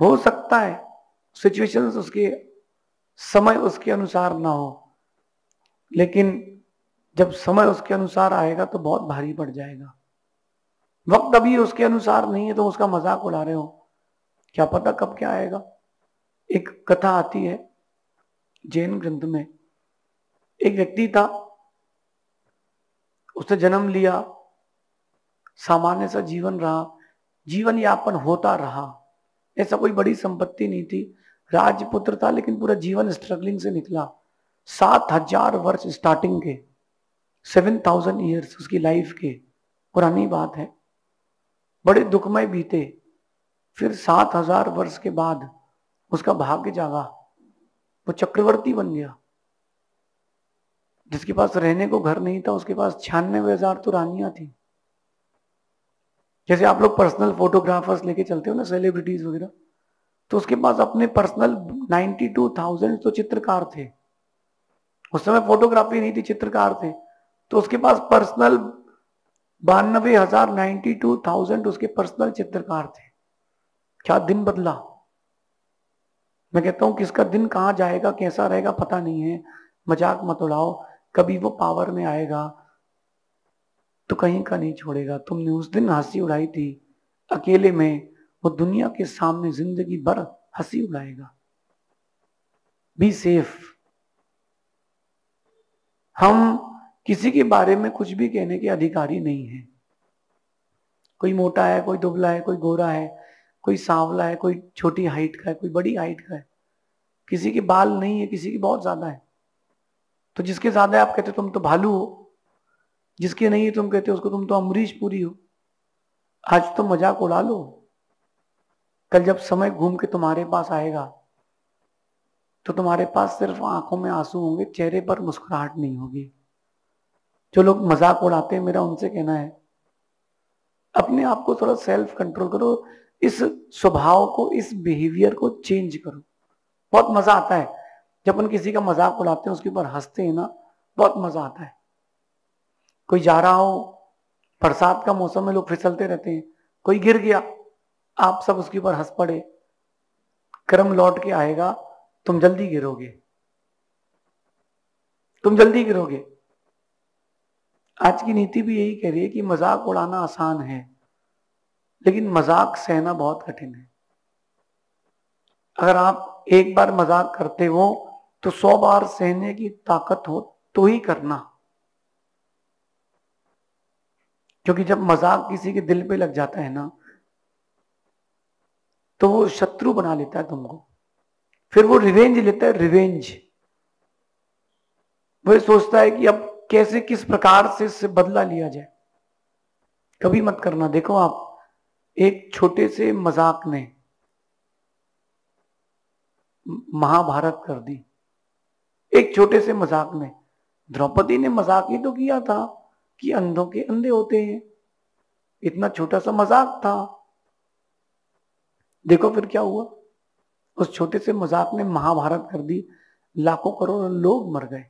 हो सकता है सिचुएशंस उसके समय उसके अनुसार ना हो, लेकिन जब समय उसके अनुसार आएगा तो बहुत भारी पड़ जाएगा। वक्त अभी उसके अनुसार नहीं है तो उसका मजाक उड़ा रहे हो, क्या पता कब क्या आएगा। एक कथा आती है जैन ग्रंथ में, एक व्यक्ति था, उसने जन्म लिया, सामान्य सा जीवन रहा, जीवन यापन होता रहा, ऐसा कोई बड़ी संपत्ति नहीं थी, राजपुत्र था, लेकिन पूरा जीवन स्ट्रगलिंग से निकला। 7,000 वर्ष स्टार्टिंग के, 7,000 ईयर्स उसकी लाइफ के, पुरानी बात है, बड़े दुखमय बीते। फिर 7,000 वर्ष के बाद उसका भाग्य जागा, वो चक्रवर्ती बन गया। जिसके पास रहने को घर नहीं था उसके पास 96,000 तो रानियां थी। जैसे आप लोग पर्सनल फोटोग्राफर्स लेके चलते हो ना, सेलिब्रिटीज वगैरह, तो उसके पास अपने पर्सनल 92,000 तो चित्रकार थे। उस समय फोटोग्राफी नहीं थी, चित्रकार थे, तो उसके पास पर्सनल 92,000 92,000 उसके पर्सनल चित्रकार थे। क्या दिन बदला। मैं कहता हूं किसका दिन कहां जाएगा कैसा रहेगा पता नहीं है, मजाक मत उड़ाओ। कभी वो पावर में आएगा तो कहीं का नहीं छोड़ेगा। तुमने उस दिन हंसी उड़ाई थी अकेले में, वो दुनिया के सामने जिंदगी भर हंसी उड़ाएगा। Be safe. हम किसी के बारे में कुछ भी कहने के अधिकारी नहीं है। कोई मोटा है, कोई दुबला है, कोई गोरा है, कोई सांवला है, कोई छोटी हाइट का है, कोई बड़ी हाइट का है, किसी के बाल नहीं है, किसी की बहुत ज्यादा है। तो जिसके ज्यादा है आप कहते तुम तो भालू हो, जिसके नहीं है तुम कहते उसको तुम तो अमरीश पुरी हो। आज तो मजाक उड़ा लो, कल जब समय घूम के तुम्हारे पास आएगा तो तुम्हारे पास सिर्फ आंखों में आंसू होंगे, चेहरे पर मुस्कुराहट नहीं होगी। जो लोग मजाक उड़ाते हैं मेरा उनसे कहना है अपने आप को थोड़ा सेल्फ कंट्रोल करो, इस स्वभाव को, इस बिहेवियर को चेंज करो। बहुत मजा आता है जब अपन किसी का मजाक उड़ाते हैं, उसके ऊपर हंसते हैं ना, बहुत मजा आता है। कोई जा रहा हो, बरसात का मौसम में लोग फिसलते रहते हैं, कोई गिर गया, आप सब उसके ऊपर हंस पड़े, क्रम लौट के आएगा, तुम जल्दी गिरोगे, तुम जल्दी गिरोगे। आज की नीति भी यही कह रही है कि मजाक उड़ाना आसान है, लेकिन मजाक सहना बहुत कठिन है। अगर आप एक बार मजाक करते हो तो 100 बार सहने की ताकत हो तो ही करना, क्योंकि जब मजाक किसी के दिल पे लग जाता है ना तो वो शत्रु बना लेता है तुमको, फिर वो रिवेंज लेता है, रिवेंज। वो सोचता है कि अब कैसे किस प्रकार से इससे बदला लिया जाए। कभी मत करना। देखो आप, एक छोटे से मजाक ने महाभारत कर दी, एक छोटे से मजाक ने। द्रौपदी ने मजाक ही तो किया था कि अंधों के अंधे होते हैं, इतना छोटा सा मजाक था। देखो फिर क्या हुआ, उस छोटे से मजाक ने महाभारत कर दी, लाखों करोड़ों लोग मर गए,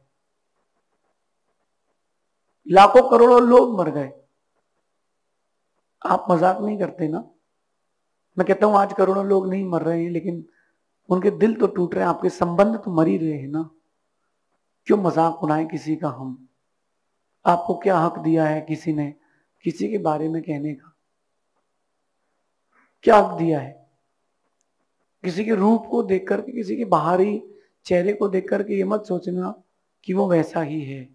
लाखों करोड़ों लोग मर गए। आप मजाक नहीं करते ना। मैं कहता हूं आज करोड़ों लोग नहीं मर रहे हैं, लेकिन उनके दिल तो टूट रहे हैं, आपके संबंध तो मर ही रहे हैं ना। क्यों मजाक उड़ाएं किसी का हम। आपको क्या हक दिया है किसी ने किसी के बारे में कहने का, क्या हक दिया है। किसी के रूप को देख करके, किसी के बाहरी चेहरे को देख करके ये मत सोचना कि वो वैसा ही है।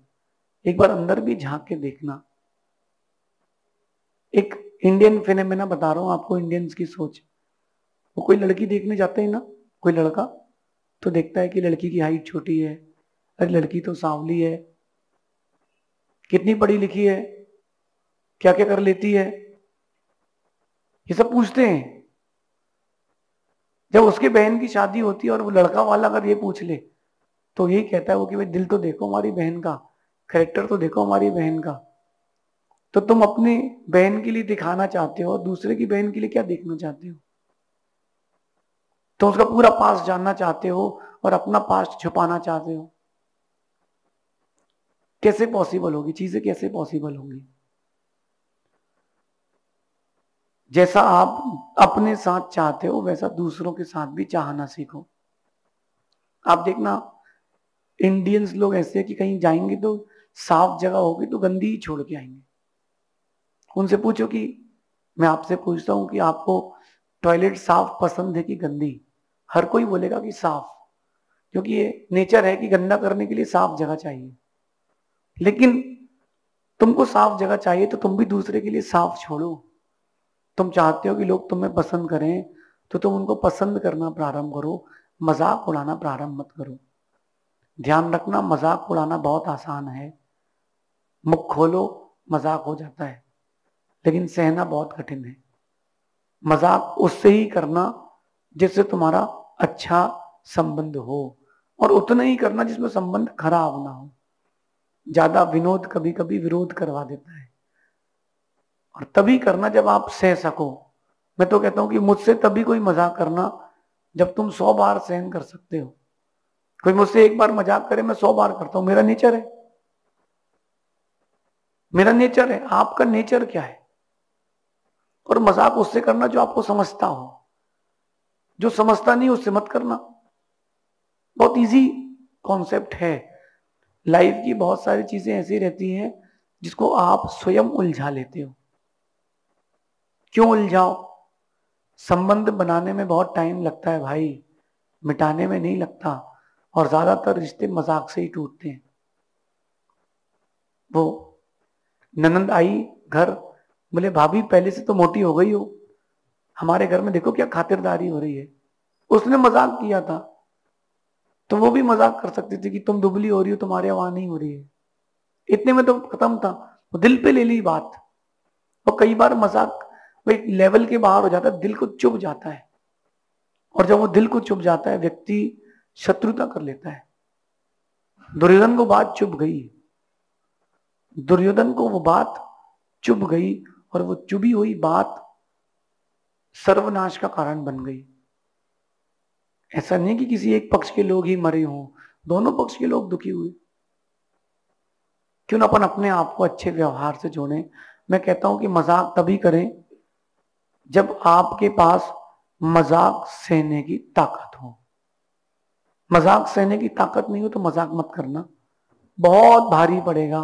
एक बार अंदर भी झांक के देखना। एक इंडियन फिनोमेना बता रहा हूं आपको, इंडियंस की सोच। वो कोई लड़की देखने जाते हैं ना, कोई लड़का, तो देखता है कि लड़की की हाइट छोटी है, अरे लड़की तो सांवली है, कितनी पढ़ी लिखी है, क्या क्या कर लेती है, ये सब पूछते हैं। जब उसकी बहन की शादी होती है और वो लड़का वाला अगर ये पूछ ले तो यही कहता है वो कि भाई दिल तो देखो हमारी बहन का, कैरेक्टर तो देखो हमारी बहन का। तो तुम अपनी बहन के लिए दिखाना चाहते हो, दूसरे की बहन के लिए क्या देखना चाहते हो। तो उसका पूरा पास्ट जानना चाहते हो और अपना पास्ट छुपाना चाहते हो। कैसे पॉसिबल होगी चीजें, कैसे पॉसिबल होंगी। जैसा आप अपने साथ चाहते हो वैसा दूसरों के साथ भी चाहना सीखो। आप देखना इंडियंस लोग ऐसे हैं कि कहीं जाएंगे तो साफ जगह होगी तो गंदी ही छोड़ के आएंगे। उनसे पूछो कि, मैं आपसे पूछता हूं कि आपको टॉयलेट साफ पसंद है कि गंदी? हर कोई बोलेगा कि साफ, क्योंकि ये नेचर है कि गंदा करने के लिए साफ जगह चाहिए। लेकिन तुमको साफ जगह चाहिए तो तुम भी दूसरे के लिए साफ छोड़ो। तुम चाहते हो कि लोग तुम्हें पसंद करें तो तुम उनको पसंद करना प्रारंभ करो, मजाक उड़ाना प्रारंभ मत करो। ध्यान रखना, मजाक उड़ाना बहुत आसान है, मुख खोलो मजाक हो जाता है, लेकिन सहना बहुत कठिन है। मजाक उससे ही करना जिससे तुम्हारा अच्छा संबंध हो, और उतना ही करना जिसमें संबंध खराब ना हो। ज्यादा विनोद कभी कभी विरोध करवा देता है, और तभी करना जब आप सह सको। मैं तो कहता हूं कि मुझसे तभी कोई मजाक करना जब तुम 100 बार सहन कर सकते हो। कोई मुझसे एक बार मजाक करे, मैं 100 बार करता हूं, मेरा नेचर है। मेरा नेचर है, आपका नेचर क्या है? और मजाक उससे करना जो आपको समझता हो, जो समझता नहीं उससे मत करना। बहुत इजी कॉन्सेप्ट है। लाइफ की बहुत सारी चीजें ऐसी रहती हैं जिसको आप स्वयं उलझा लेते हो। क्यों उलझाओ? संबंध बनाने में बहुत टाइम लगता है भाई, मिटाने में नहीं लगता। और ज्यादातर रिश्ते मजाक से ही टूटते हैं। वो ननंद आई घर, बोले भाभी पहले से तो मोटी हो गई हो, हमारे घर में देखो क्या खातिरदारी हो रही है। उसने मजाक किया था, तो वो भी मजाक कर सकती थी कि तुम दुबली हो रही हो, तुम्हारे वहां नहीं हो रही है। इतने में तो खत्म था। वो दिल पे ले ली बात। और कई बार मजाक वो एक लेवल के बाहर हो जाता है, दिल को चुभ जाता है। और जब वो दिल को चुभ जाता है, व्यक्ति शत्रुता कर लेता है। दुर्योधन को बात चुभ गई, दुर्योधन को वो बात चुभ गई, और वो चुभी हुई बात सर्वनाश का कारण बन गई। ऐसा नहीं कि किसी एक पक्ष के लोग ही मरे हों, दोनों पक्ष के लोग दुखी हुए। क्यों ना अपन अपने आप को अच्छे व्यवहार से जोड़ें। मैं कहता हूं कि मजाक तभी करें जब आपके पास मजाक सहने की ताकत हो। मजाक सहने की ताकत नहीं हो तो मजाक मत करना, बहुत भारी पड़ेगा।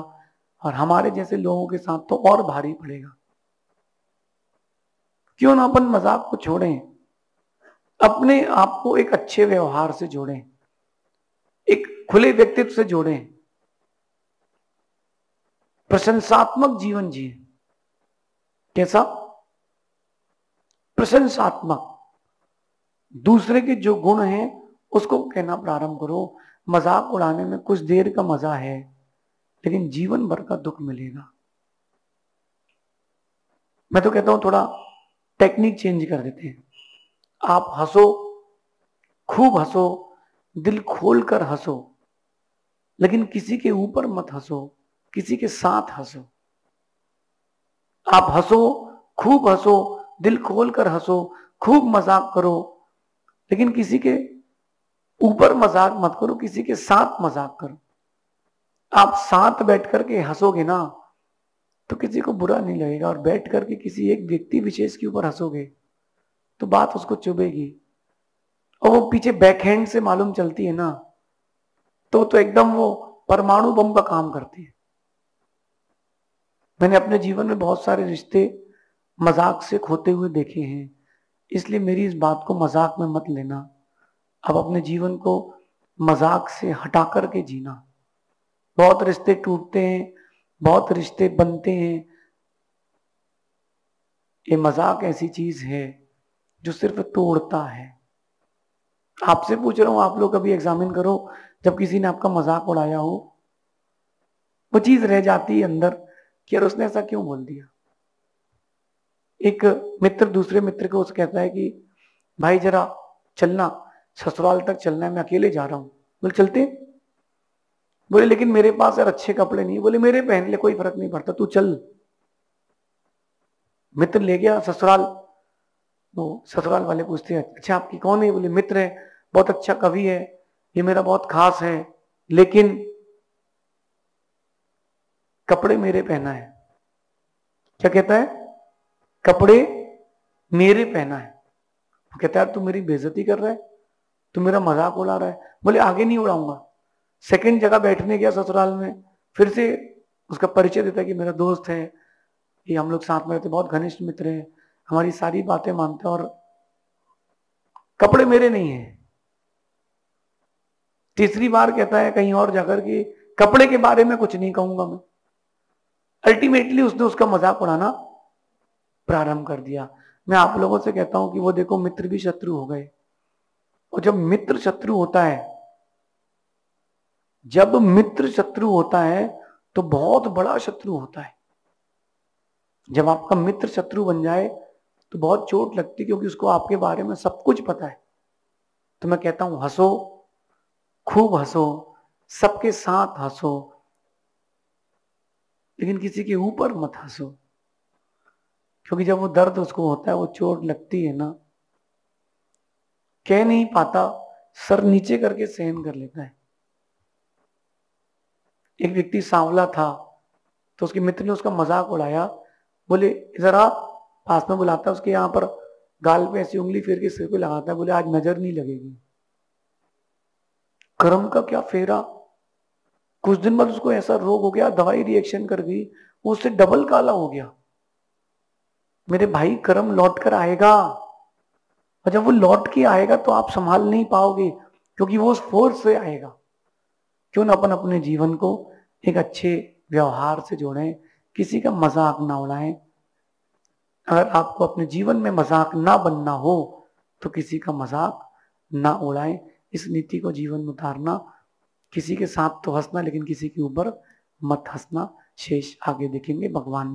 और हमारे जैसे लोगों के साथ तो और भारी पड़ेगा। क्यों ना अपन मजाक को छोड़ें, अपने आप को एक अच्छे व्यवहार से जोड़ें, एक खुले व्यक्तित्व से जोड़ें, प्रशंसात्मक जीवन जिए। कैसा? प्रशंसात्मक। दूसरे के जो गुण हैं उसको कहना प्रारंभ करो। मजाक उड़ाने में कुछ देर का मजा है, लेकिन जीवन भर का दुख मिलेगा। मैं तो कहता हूं थोड़ा टेक्निक चेंज कर देते हैं। आप हंसो, खूब हंसो, दिल खोल कर हंसो, लेकिन किसी के ऊपर मत हंसो, किसी के साथ हंसो। आप हंसो, खूब हंसो, दिल खोल कर हंसो, खूब मजाक करो, लेकिन किसी के ऊपर मजाक मत करो, किसी के साथ मजाक करो। आप साथ बैठ करके हंसोगे ना तो किसी को बुरा नहीं लगेगा, और बैठ करके किसी एक व्यक्ति विशेष के ऊपर हंसोगे तो बात उसको चुभेगी। और वो पीछे बैकहैंड से मालूम चलती है ना, तो एकदम वो परमाणु बम का काम करती है। मैंने अपने जीवन में बहुत सारे रिश्ते मजाक से खोते हुए देखे हैं, इसलिए मेरी इस बात को मजाक में मत लेना। अब अपने जीवन को मजाक से हटा करके जीना। बहुत रिश्ते टूटते हैं, बहुत रिश्ते बनते हैं। ये मजाक ऐसी चीज है जो सिर्फ तोड़ता है। आपसे पूछ रहा हूं, आप लोग कभी एग्जामिन करो, जब किसी ने आपका मजाक उड़ाया हो, वो चीज रह जाती है अंदर कि यार उसने ऐसा क्यों बोल दिया। एक मित्र दूसरे मित्र को उसे कहता है कि भाई जरा चलना, ससुराल तक चलना है, मैं अकेले जा रहा हूं। बोले चलते? बोले लेकिन मेरे पास यार अच्छे कपड़े नहीं। बोले मेरे पहन ले, कोई फर्क नहीं पड़ता, तू चल। मित्र ले गया ससुराल। वो ससुराल वाले पूछते हैं अच्छा आपकी कौन है? बोले मित्र है, बहुत अच्छा कवि है, ये मेरा बहुत खास है, लेकिन कपड़े मेरे पहना है। क्या कहता है? कपड़े मेरे पहना है। वो कहता है यार तू मेरी बेइज्जती कर रहा है, तू मेरा मजाक उड़ा रहा है। बोले आगे नहीं उड़ाऊंगा। सेकंड जगह बैठने गया ससुराल में, फिर से उसका परिचय देता है कि मेरा दोस्त है, ये हम लोग साथ में रहते, बहुत घनिष्ठ मित्र हैं, हमारी सारी बातें मानते हैं, और कपड़े मेरे नहीं है। तीसरी बार कहता है कहीं और जाकर कि कपड़े के बारे में कुछ नहीं कहूंगा मैं। अल्टीमेटली उसने उसका मजाक उड़ाना प्रारंभ कर दिया। मैं आप लोगों से कहता हूं कि वो देखो मित्र भी शत्रु हो गए। और जब मित्र शत्रु होता है, जब मित्र शत्रु होता है तो बहुत बड़ा शत्रु होता है। जब आपका मित्र शत्रु बन जाए तो बहुत चोट लगती है, क्योंकि उसको आपके बारे में सब कुछ पता है। तो मैं कहता हूं हंसो, खूब हंसो, सबके साथ हंसो, लेकिन किसी के ऊपर मत हंसो, क्योंकि जब वो दर्द उसको होता है, वो चोट लगती है ना, कह नहीं पाता, सर नीचे करके सहन कर लेता है। एक व्यक्ति सांवला था, तो उसके मित्र ने उसका मजाक उड़ाया। बोले इधर आ, पास में बुलाता है, उसके यहाँ पर गाल पे ऐसी उंगली फेर के सिर पे लगाता है। बोले आज नजर नहीं लगेगी। कर्म का क्या फेरा, कुछ दिन बाद उसको ऐसा रोग हो गया, दवाई रिएक्शन कर गई, वो उससे डबल काला हो गया। मेरे भाई कर्म लौट कर आएगा, और जब वो लौट के आएगा तो आप संभाल नहीं पाओगे, क्योंकि वो उस फोर्स से आएगा। क्यों ना अपन अपने जीवन को एक अच्छे व्यवहार से जोड़ें, किसी का मजाक ना उड़ाएं। अगर आपको अपने जीवन में मजाक ना बनना हो तो किसी का मजाक ना उड़ाएं। इस नीति को जीवन में उतारना, किसी के साथ तो हंसना, लेकिन किसी के ऊपर मत हंसना। शेष आगे देखेंगे। भगवान